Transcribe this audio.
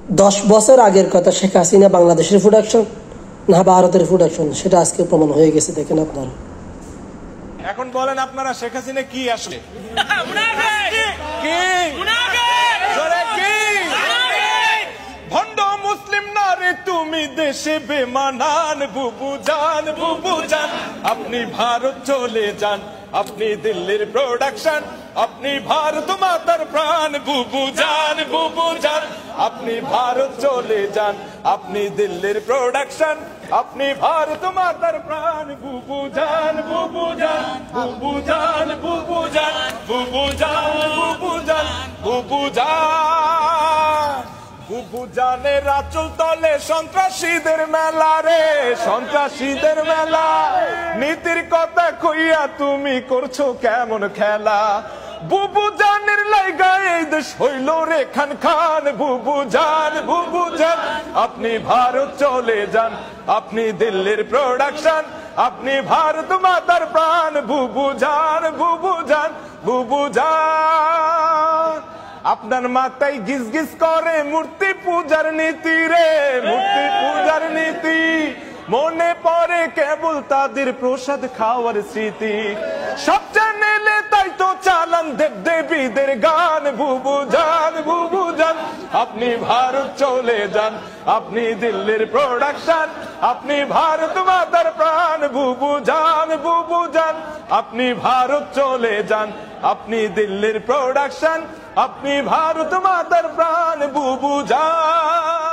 10 বছর আগের কথা, শেখ হাসিনা বাংলাদেশের প্রোডাকশন না ভারতের প্রোডাকশন, সেটা আজকে প্রমাণ হয়ে গেছে। দেখেন আপনারা। এখন বলেন আপনারা, শেখ হাসিনা কি আসলে? ভণ্ড মুসলিম না রে তুমি, দেশে বেমানান। বুবু জান, বুবু জান, আপনি ভারত চলে যান, আপনি দিল্লির প্রোডাকশন, আপনি ভারত মাতার প্রাণ। বুবু জান, বুবু জান, আপনি ভারত চলে যান, আপনি দিল্লির প্রোডাকশন, আপনি ভারত মাতার প্রাণ। বুবু জান, বুবু জান, বুবু জান, বুবু জান, বুবু জান, বুবু জান, বুবু জান। বুবু জানের আঁচল তলে সন্ত্রাসীদের মেলা রে, সন্ত্রাসীদের মেলা। নীতির কথা কইয়া তুমি করছো কেমন খেলা? বুবু জানের লাইগা এই দেশ হইল রে খান খান। বুবু জান, বুবু জান, আপনি ভারত চলে যান, আপনি দিল্লির প্রোডাকশন, আপনি ভারত মাতার প্রাণ। বুবু জান, বুবু জান, বুবু জান। আপনার মাথায় গিজ গিজ করে মূর্তি পূজার নীতি রে, মূর্তি পূজার নীতি। মনে পড়ে কেবল তাদের প্রসাদ খাওয়ার স্মৃতি। সব চ্যানেলে তাই তো চালান দেব দেবীদের গান। বুবু জান, বুবু জান, আপনি ভারত চলে যান, আপনি দিল্লির প্রোডাকশন, আপনি ভারত মাতার প্রাণ। বুবু জান, বুবু জান, আপনি ভারত চলে যান, আপনি দিল্লির প্রোডাকশন, আপনি ভারত মাতার প্রাণ। বুবু জান।